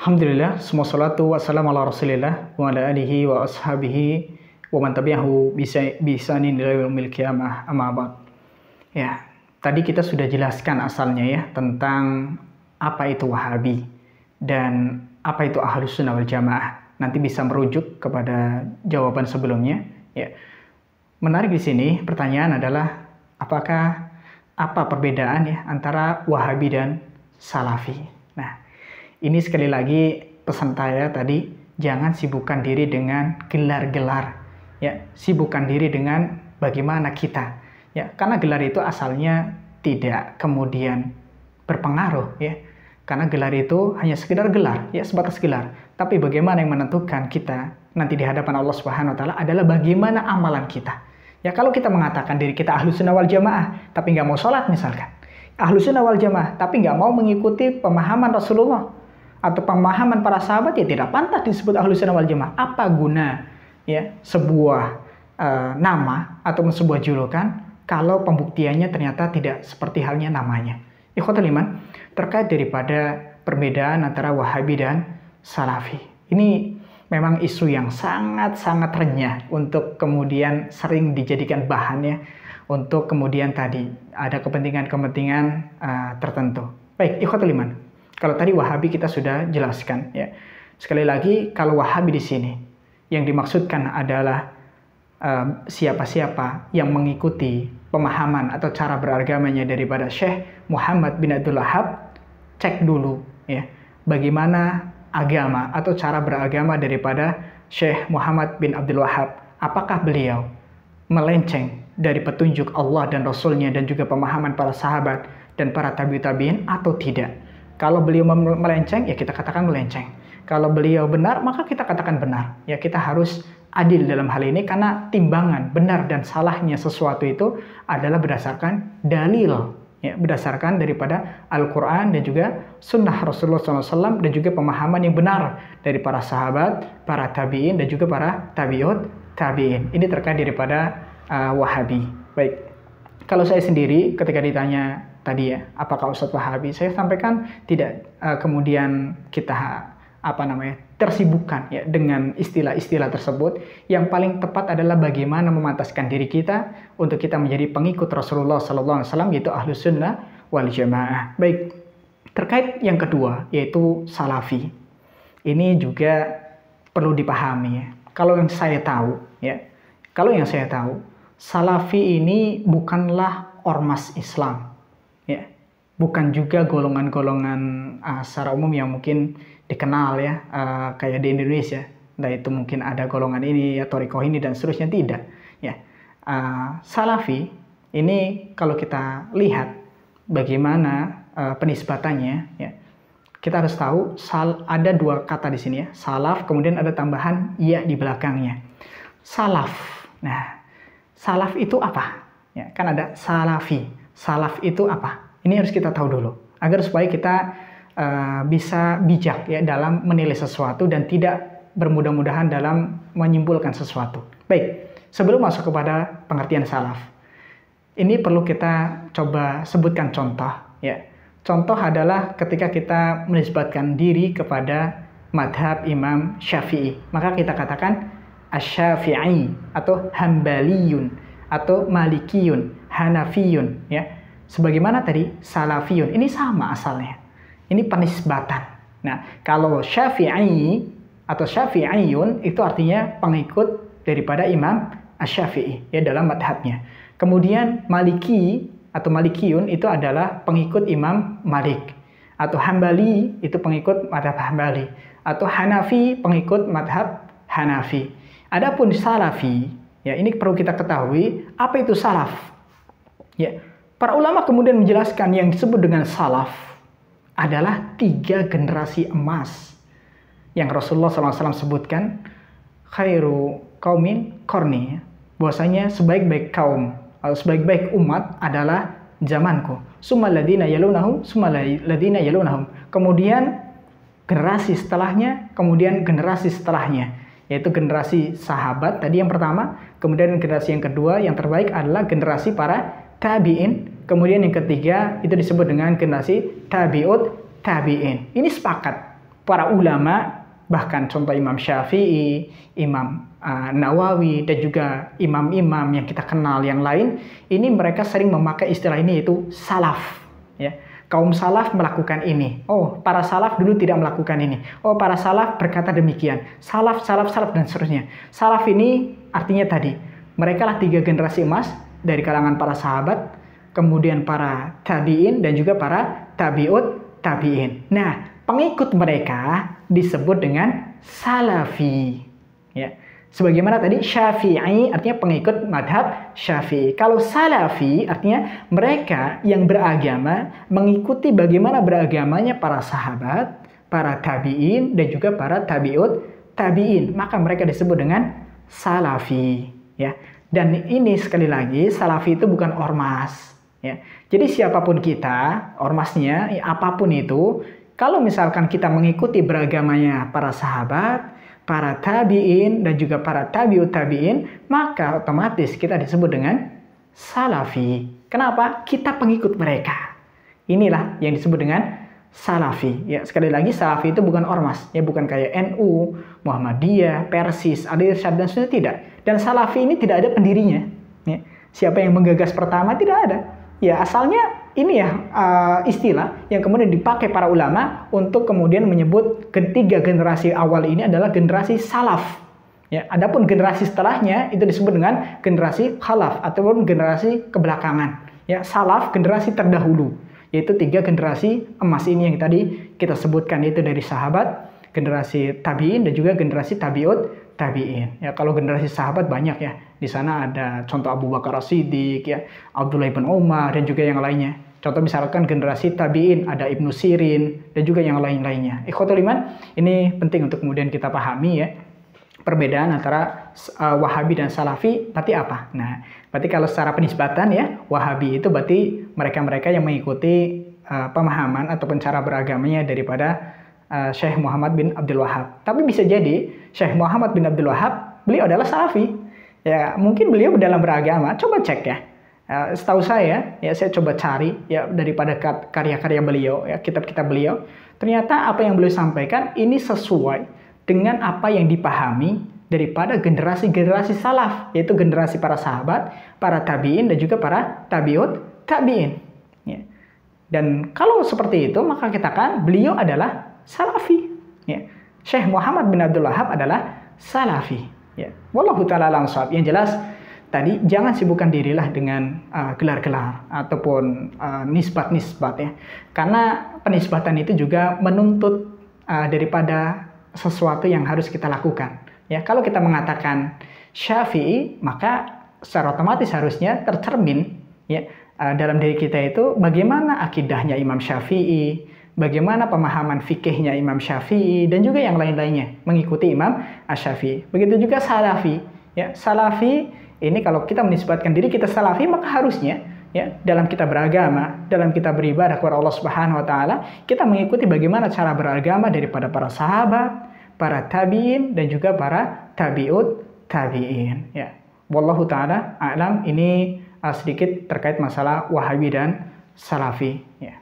Alhamdulillah, semua salatu wassalamu ala rasulillah wa ala alihi wa ashabihi wa man tabi'ahu bisanin ila yaumil qiyamah amma ba'd. Ya, tadi kita sudah jelaskan asalnya ya tentang apa itu Wahabi dan apa itu Ahlus Sunnah wal Jamaah. Nanti bisa merujuk kepada jawaban sebelumnya ya. Menarik di sini pertanyaan adalah apa perbedaan ya antara Wahabi dan Salafi. Nah, ini sekali lagi pesan saya tadi, jangan sibukkan diri dengan gelar-gelar ya, sibukkan diri dengan bagaimana kita ya, karena gelar itu asalnya tidak kemudian berpengaruh ya, karena gelar itu hanya sekedar gelar ya, sebatas gelar. Tapi bagaimana yang menentukan kita nanti di hadapan Allah Subhanahu wa taala adalah bagaimana amalan kita ya. Kalau kita mengatakan diri kita Ahlus Sunnah wal Jamaah tapi nggak mau sholat misalkan, Ahlus Sunnah wal Jamaah tapi nggak mau mengikuti pemahaman Rasulullah atau pemahaman para sahabat, ya tidak pantas disebut Ahlus Sunnah wal Jamaah. Apa guna ya sebuah nama atau sebuah julukan kalau pembuktiannya ternyata tidak seperti halnya namanya. Ikhwatul iman, terkait daripada perbedaan antara Wahabi dan Salafi, ini memang isu yang sangat-sangat renyah untuk kemudian sering dijadikan bahan ya, untuk kemudian tadi ada kepentingan-kepentingan tertentu. Baik, ikhwatul iman, kalau tadi Wahabi kita sudah jelaskan ya. Sekali lagi, kalau Wahabi di sini yang dimaksudkan adalah siapa-siapa yang mengikuti pemahaman atau cara beragamanya daripada Syekh Muhammad bin Abdul Wahhab, cek dulu ya bagaimana agama atau cara beragama daripada Syekh Muhammad bin Abdul Wahhab. Apakah beliau melenceng dari petunjuk Allah dan Rasulnya dan juga pemahaman para sahabat dan para tabi'in atau tidak? Kalau beliau melenceng, ya kita katakan melenceng. Kalau beliau benar, maka kita katakan benar. Ya, kita harus adil dalam hal ini karena timbangan benar dan salahnya sesuatu itu adalah berdasarkan dalil, ya, berdasarkan daripada Al-Quran dan juga Sunnah Rasulullah SAW dan juga pemahaman yang benar dari para sahabat, para tabi'in dan juga para tabi'ut tabi'in. Ini terkait daripada Wahabi. Baik, kalau saya sendiri ketika ditanya tadi ya, apakah Ustadz Wahabi? Saya sampaikan tidak kemudian kita tersibukkan ya dengan istilah-istilah tersebut. Yang paling tepat adalah bagaimana memantaskan diri kita untuk kita menjadi pengikut Rasulullah SAW, yaitu Ahlus Sunnah wal Jamaah. Baik, terkait yang kedua yaitu Salafi. Ini juga perlu dipahami ya. Kalau yang saya tahu, Salafi ini bukanlah ormas Islam. Ya, bukan juga golongan-golongan secara umum yang mungkin dikenal ya, kayak di Indonesia. Nah, itu mungkin ada golongan ini ya, thariqah ini dan seterusnya, tidak. Ya, Salafi ini kalau kita lihat bagaimana penisbatannya, ya, kita harus tahu ada dua kata di sini ya, salaf, kemudian ada tambahan ya di belakangnya. Salaf. Nah, salaf itu apa? Ya, kan ada salafi. Salaf itu apa? Ini harus kita tahu dulu agar supaya kita bisa bijak ya dalam menilai sesuatu dan tidak bermudah-mudahan dalam menyimpulkan sesuatu. Baik, sebelum masuk kepada pengertian salaf, ini perlu kita coba sebutkan contoh ya. Contoh adalah ketika kita menisbatkan diri kepada madhab Imam Syafi'i, maka kita katakan Asy-Syafi'i atau Hambaliyun atau Malikiyun, Hanafiyun ya. Sebagaimana tadi Salafiyun, ini sama asalnya. Ini penisbatan. Nah, kalau Syafi'i atau Syafi'iyun itu artinya pengikut daripada Imam Asy-Syafi'i ya dalam madhabnya. Kemudian Maliki atau Malikiyun itu adalah pengikut Imam Malik. Atau Hambali itu pengikut madhab Hambali. Atau Hanafi pengikut madhab Hanafi. Adapun Salafi, ya ini perlu kita ketahui apa itu salaf. Ya, para ulama kemudian menjelaskan yang disebut dengan salaf adalah 3 generasi emas yang Rasulullah SAW sebutkan, khairu qaumin qarni, bahwasanya sebaik-baik kaum atau sebaik-baik umat adalah zamanku, summal ladzina yalunahum, summal ladzina yalunahum, kemudian generasi setelahnya, kemudian generasi setelahnya, yaitu generasi sahabat tadi yang pertama, kemudian generasi yang kedua yang terbaik adalah generasi para tabi'in, kemudian yang ketiga itu disebut dengan generasi tabi'ut tabi'in. Ini sepakat para ulama, bahkan contoh Imam Syafi'i, Imam Nawawi, dan juga imam-imam yang kita kenal yang lain, ini mereka sering memakai istilah ini, yaitu salaf. Ya, kaum salaf melakukan ini. Oh, para salaf dulu tidak melakukan ini. Oh, para salaf berkata demikian. Salaf, salaf, salaf, dan seterusnya. Salaf ini artinya tadi, mereka lah 3 generasi emas dari kalangan para sahabat, kemudian para tabi'in, dan juga para tabi'ut tabi'in. Nah, pengikut mereka disebut dengan salafi. Ya. Sebagaimana tadi Syafi'i artinya pengikut madhab Syafi'i. Kalau salafi artinya mereka yang beragama mengikuti bagaimana beragamanya para sahabat, para tabi'in, dan juga para tabi'ut tabi'in. Maka mereka disebut dengan salafi. Ya. Dan ini sekali lagi, salafi itu bukan ormas. Ya. Jadi siapapun kita, ormasnya, apapun itu, kalau misalkan kita mengikuti beragamanya para sahabat, para tabi'in, dan juga para tabi'ut tabi'in, maka otomatis kita disebut dengan salafi. Kenapa? Kita pengikut mereka. Inilah yang disebut dengan salafi. Ya, sekali lagi salafi itu bukan ormas, ya, bukan kayak NU, Muhammadiyah, Persis, Al-Irsyad, dan sebagainya, tidak. Dan salafi ini tidak ada pendirinya. Ya. Siapa yang menggagas pertama? Tidak ada. Ya, asalnya ini ya istilah yang kemudian dipakai para ulama untuk kemudian menyebut ketiga generasi awal ini adalah generasi salaf. Ya, adapun generasi setelahnya itu disebut dengan generasi khalaf ataupun generasi kebelakangan. Ya, salaf generasi terdahulu, yaitu 3 generasi emas ini yang tadi kita sebutkan, yaitu dari sahabat, generasi tabi'in, dan juga generasi tabi'ut tabi'in. Ya, kalau generasi sahabat banyak ya. Di sana ada contoh Abu Bakar As-Siddiq, ya, Abdullah bin Umar, dan juga yang lainnya. Contoh misalkan generasi tabi'in ada Ibnu Sirin dan juga yang lain-lainnya. Ikhwatul iman, ini penting untuk kemudian kita pahami ya. Perbedaan antara Wahabi dan Salafi berarti apa? Nah, berarti kalau secara penisbatan ya, Wahabi itu berarti mereka-mereka yang mengikuti pemahaman ataupun cara beragamanya daripada Syekh Muhammad bin Abdul Wahab. Tapi bisa jadi Syekh Muhammad bin Abdul Wahab, beliau adalah Salafi. Ya, mungkin beliau dalam beragama, coba cek ya. Setahu saya, ya saya coba cari ya daripada karya-karya beliau, ya kitab-kitab beliau, ternyata apa yang beliau sampaikan ini sesuai dengan apa yang dipahami daripada generasi-generasi salaf, yaitu generasi para sahabat, para tabi'in, dan juga para tabi'ut tabi'in. Ya. Dan kalau seperti itu, maka kita katakan beliau adalah salafi. Ya. Syekh Muhammad bin Abdul Wahab adalah salafi. Ya. Wallahu ta'ala alam shawab. Yang jelas, tadi jangan sibukkan dirilah dengan gelar-gelar ataupun nisbat-nisbat ya. Karena penisbatan itu juga menuntut daripada sesuatu yang harus kita lakukan. Ya, kalau kita mengatakan Syafi'i, maka secara otomatis harusnya tercermin ya dalam diri kita itu bagaimana akidahnya Imam Syafi'i, bagaimana pemahaman fikihnya Imam Syafi'i, dan juga yang lain-lainnya mengikuti Imam Asy-Syafi'i. Begitu juga Salafi. Ya, Salafi ini kalau kita menisbatkan diri kita Salafi, maka harusnya ya dalam kita beragama, dalam kita beribadah kepada Allah Subhanahu wa taala, kita mengikuti bagaimana cara beragama daripada para sahabat, para tabi'in, dan juga para tabi'ut tabi'in. Ya. Wallahu taala a'lam. Ini sedikit terkait masalah Wahabi dan Salafi ya.